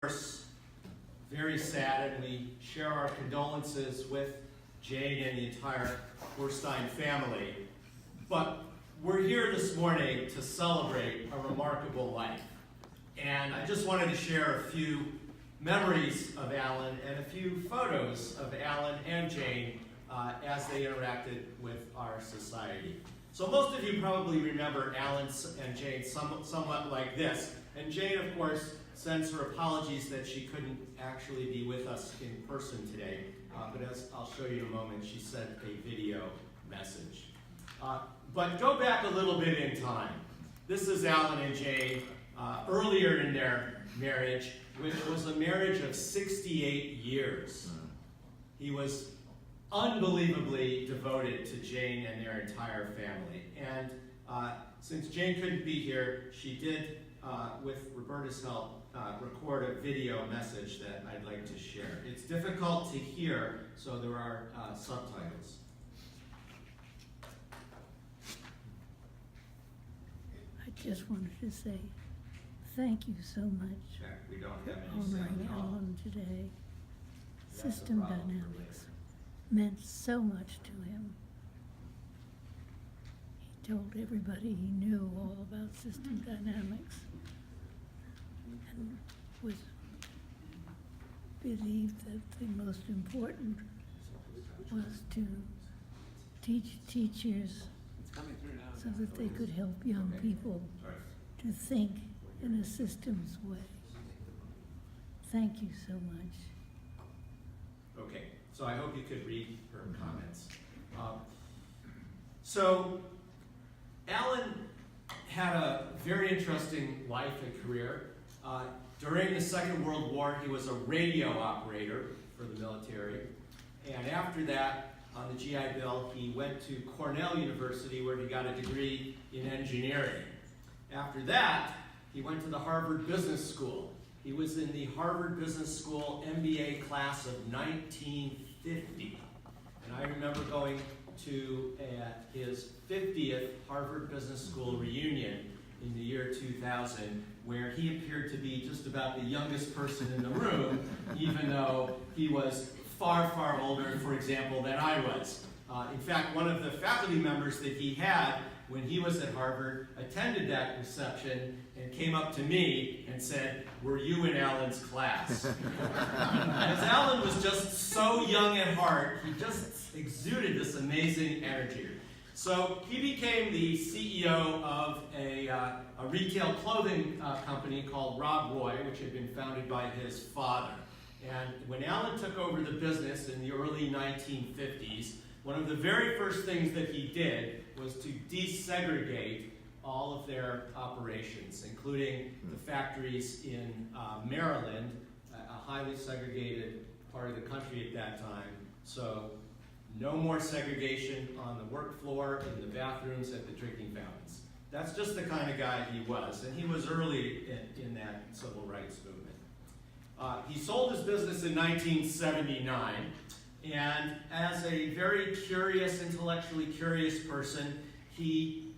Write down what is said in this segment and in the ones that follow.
course, very sad, and we share our condolences with Jane and the entire Boorstein family. But we're here this morning to celebrate a remarkable life. And I just wanted to share a few memories of Alan and a few photos of Alan and Jane as they interacted with our society. So most of you probably remember Alan and Jane somewhat like this. And Jane, of course, sends her apologies that she couldn't actually be with us in person today. But as I'll show you in a moment, she sent a video message. But go back a little bit in time. This is Alan and Jane earlier in their marriage, which was a marriage of 68 years. He was unbelievably devoted to Jane and their entire family. And since Jane couldn't be here, she did, with Roberta's help, record a video message that I'd like to share. It's difficult to hear, so there are subtitles. I just wanted to say thank you so much We don't have for any sound honoring at all. Alan today. That's a System problem for Dynamics meant so much to him. He told everybody he knew all about System Dynamics and was believed that the most important was to teach teachers so that they could help young people to think in a systems way. Thank you so much. Okay, so I hope you could read her comments. So Alan had a very interesting life and career. During the Second World War, he was a radio operator for the military. And after that, on the GI Bill, he went to Cornell University where he got a degree in engineering. After that, he went to the Harvard Business School. He was in the Harvard Business School MBA class of 1950. And I remember going to his 50th Harvard Business School reunion in the year 2000, where he appeared to be just about the youngest person in the room, even though he was far, far older, for example, than I was. In fact, one of the faculty members that he had when he was at Harvard attended that reception and came up to me and said, "Were you in Alan's class?" Because Alan was just so young at heart, he just exuded this amazing energy. So he became the CEO of a retail clothing company called Rob Roy, which had been founded by his father. And when Alan took over the business in the early 1950s, one of the very first things that he did was to desegregate all of their operations, including the factories in Maryland, a highly segregated part of the country at that time. So no more segregation on the work floor, in the bathrooms, at the drinking fountains. That's just the kind of guy he was, and he was early in that civil rights movement. He sold his business in 1979, and as a very curious, intellectually curious person, he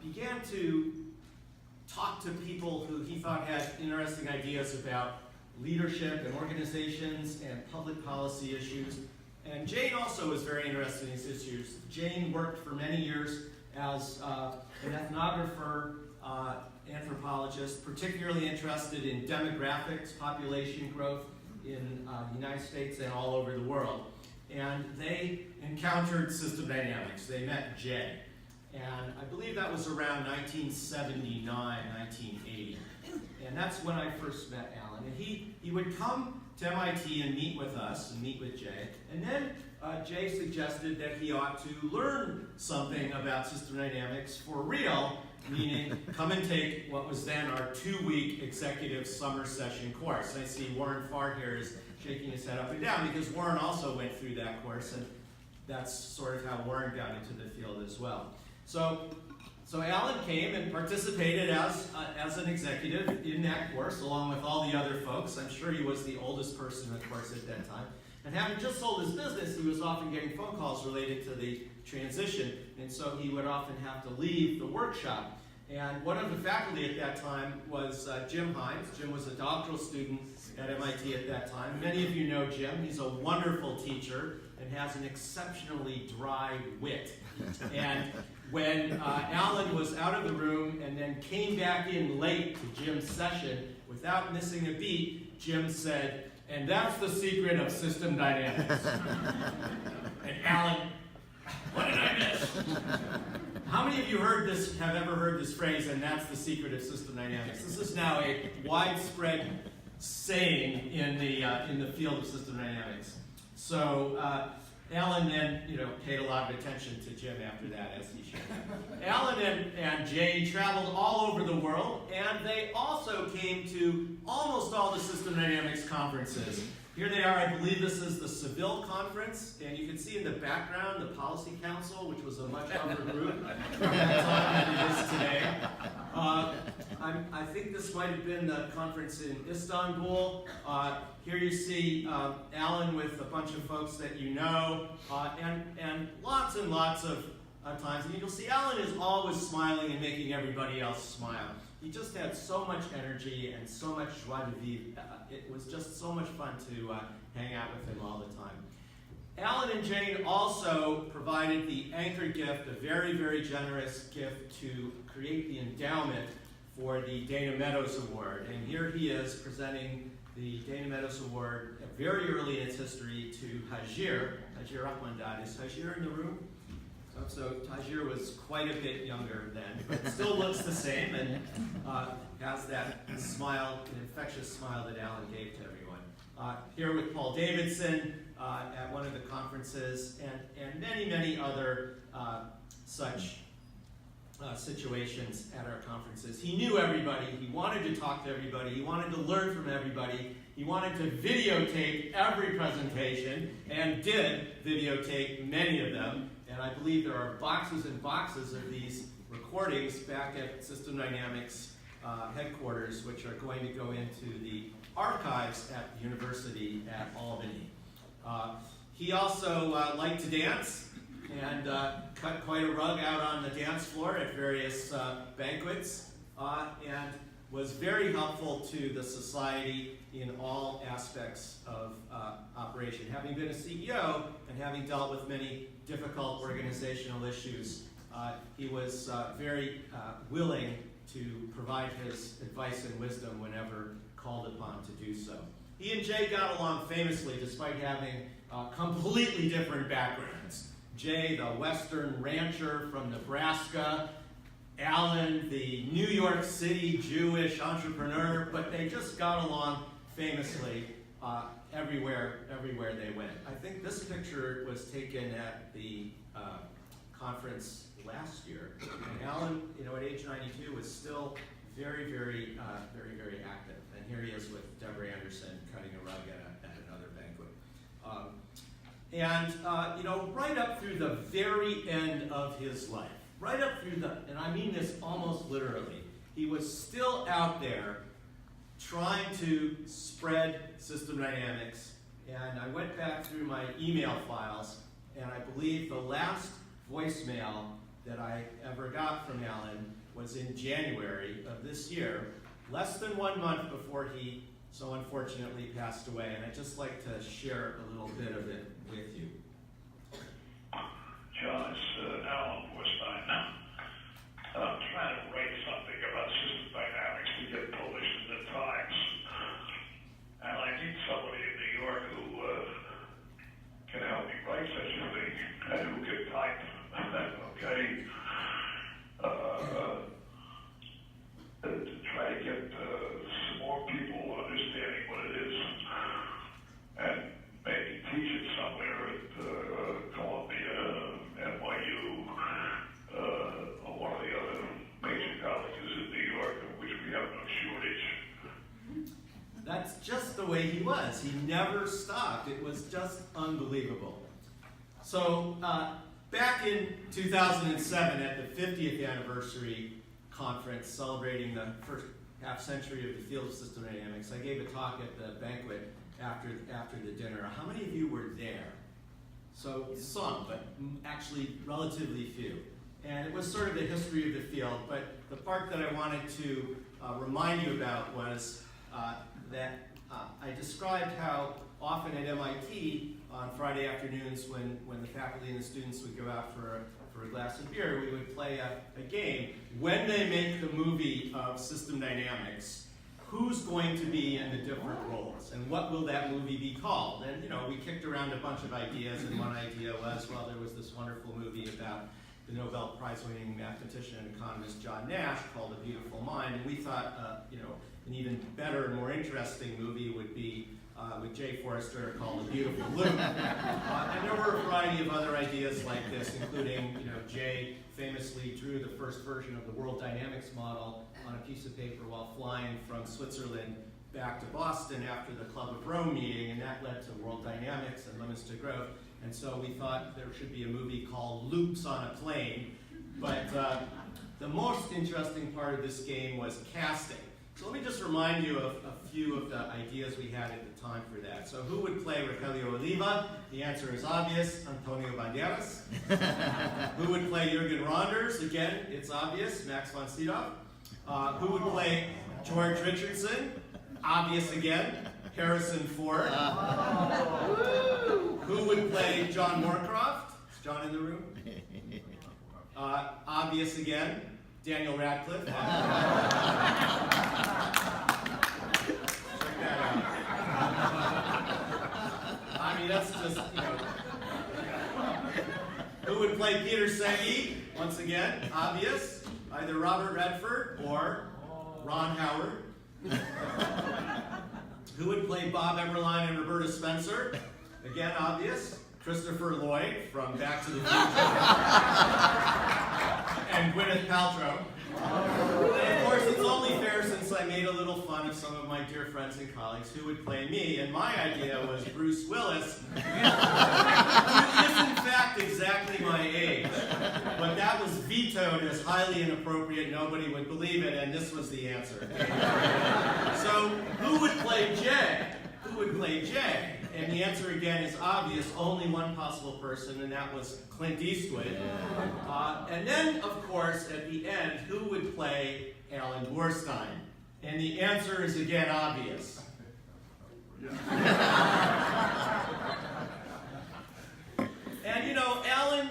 began to talk to people who he thought had interesting ideas about leadership and organizations and public policy issues. And Jane also was very interested in these issues. Jane worked for many years as an ethnographer, anthropologist, particularly interested in demographics, population growth in the United States and all over the world. And they encountered System Dynamics. They met Jay. And I believe that was around 1979, 1980. And that's when I first met Alan. And he would come to MIT and meet with us, and meet with Jay. And then Jay suggested that he ought to learn something about System Dynamics for real, meaning come and take what was then our 2-week executive summer session course. And I see Warren Farr here is shaking his head up and down because Warren also went through that course, and that's sort of how Warren got into the field as well. So Alan came and participated as an executive in that course, along with all the other folks. I'm sure he was the oldest person in the course at that time. And having just sold his business, he was often getting phone calls related to the transition, and so he would often have to leave the workshop. And one of the faculty at that time was Jim Hines. Jim was a doctoral student at MIT at that time. Many of you know Jim. He's a wonderful teacher and has an exceptionally dry wit. And when Alan was out of the room and then came back in late to Jim's session without missing a beat, Jim said, "And that's the secret of system dynamics." And Alan, what did I miss? How many of you have ever heard this phrase, "and that's the secret of system dynamics"? This is now a widespread saying in the field of system dynamics. So Alan then, paid a lot of attention to Jim after that, as he should. Alan and Jay traveled all over the world, and they also came to almost all the system dynamics conferences. Here they are. I believe this is the Seville conference, and you can see in the background the Policy Council, which was a much upper group at that time than it is today. I think this might have been the conference in Istanbul. Here you see Alan with a bunch of folks that you know, and lots of times. And you'll see Alan is always smiling and making everybody else smile. He just had so much energy and so much joie de vivre. It was just so much fun to hang out with him all the time. Alan and Jane also provided the anchor gift, a very, very generous gift, to create the endowment for the Dana Meadows Award. And here he is presenting the Dana Meadows Award very early in its history to Hajir Rahmandad. Is Hajir in the room? So Tajir was quite a bit younger then, but still looks the same and has that smile, an infectious smile that Alan gave to everyone. Here with Paul Davidson at one of the conferences, and many other such situations at our conferences. He knew everybody. He wanted to talk to everybody. He wanted to learn from everybody. He wanted to videotape every presentation, and did videotape many of them. And I believe there are boxes and boxes of these recordings back at System Dynamics headquarters, which are going to go into the archives at the university at Albany. He also liked to dance and cut quite a rug out on the dance floor at various banquets, and was very helpful to the society in all aspects of operation. Having been a CEO and having dealt with many difficult organizational issues, he was very willing to provide his advice and wisdom whenever called upon to do so. He and Jay got along famously despite having completely different backgrounds. Jay, the Western rancher from Nebraska, Alan, the New York City Jewish entrepreneur, but they just got along famously everywhere they went. I think this picture was taken at the conference last year. And Alan, at age 92, was still very, very active. And here he is with Deborah Anderson cutting a rug at another banquet. Right up through the very end of his life, right up through and I mean this almost literally, he was still out there trying to spread system dynamics. And I went back through my email files, and I believe the last voicemail that I ever got from Alan was in January of this year, less than 1 month before he so unfortunately passed away. And I'd just like to share a little bit of it with you. John, it's Alan Boorstein. I'm trying to write something about system dynamics to get published in the Times. And I need somebody in New York who can help me write such a thing and who can type. Okay? To try to get some more people understanding what it is. And maybe teach it somewhere at Columbia, NYU, or one of the other major colleges in New York, of which we have no shortage. That's just the way he was. He never stopped. It was just unbelievable. So back in 2007 at the 50th anniversary conference celebrating the first half century of the field of system dynamics, I gave a talk at the banquet after the dinner. How many of you were there? So some, but actually relatively few. And it was sort of the history of the field, but the part that I wanted to remind you about was that I described how often at MIT on Friday afternoons when the faculty and the students would go out for a glass of beer, we would play a game. When they make the movie of System Dynamics, who's going to be in the different roles, and what will that movie be called? And we kicked around a bunch of ideas, and one idea was, well, there was this wonderful movie about the Nobel Prize-winning mathematician and economist John Nash called A Beautiful Mind, and we thought, an even better and more interesting movie would be with Jay Forrester called A Beautiful Loop. And there were a variety of other ideas like this, including, Jay famously drew the first version of the world dynamics model on a piece of paper while flying from Switzerland back to Boston after the Club of Rome meeting, and that led to world dynamics and limits to growth. And so we thought there should be a movie called Loops on a Plane. But the most interesting part of this game was casting. So let me just remind you of a few of the ideas we had at the time for that. So who would play Rogelio Oliva? The answer is obvious, Antonio Banderas. Who would play Jürgen Ronders? Again, it's obvious, Max von Sydow. Who would play George Richardson? Obvious again, Harrison Ford. Who would play John Moorcroft? Is John in the room? Obvious again, Daniel Radcliffe. Check that out. I mean, that's just, Who would play Peter Senge? Once again, obvious. Either Robert Redford or Ron Howard. Who would play Bob Eberlein and Roberta Spencer? Again, obvious. Christopher Lloyd from Back to the Future. And Gwyneth Paltrow. And of course, it's only fair, since I made a little fun of some of my dear friends and colleagues, who would play me. And my idea was Bruce Willis, who is in fact exactly my age. But that was vetoed as highly inappropriate, nobody would believe it, and this was the answer. So, who would play Jay? Who would play Jay? And the answer again is obvious, only one possible person, and that was Clint Eastwood. And then, of course, at the end, who would play Alan Boorstein? And the answer is again obvious. And Alan,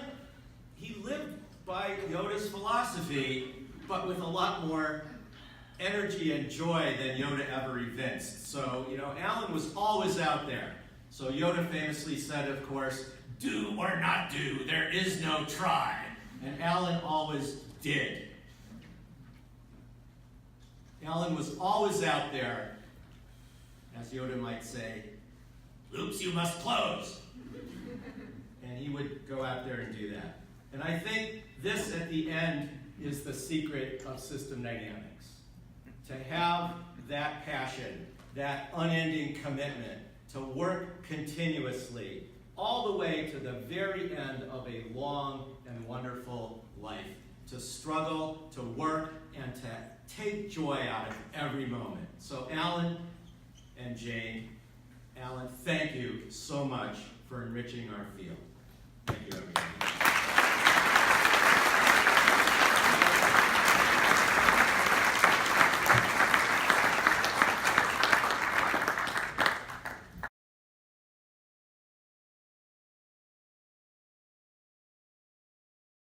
he lived by Yoda's philosophy, but with a lot more energy and joy than Yoda ever evinced. So, Alan was always out there. So Yoda famously said, of course, do or not do, there is no try. And Alan always did. Alan was always out there, as Yoda might say, loops you must close. And he would go out there and do that. And I think this, at the end, is the secret of system dynamics. To have that passion, that unending commitment, to work continuously, all the way to the very end of a long and wonderful life. To struggle, to work, and to take joy out of every moment. So Alan and Jane, Alan, thank you so much for enriching our field. Thank you, everybody.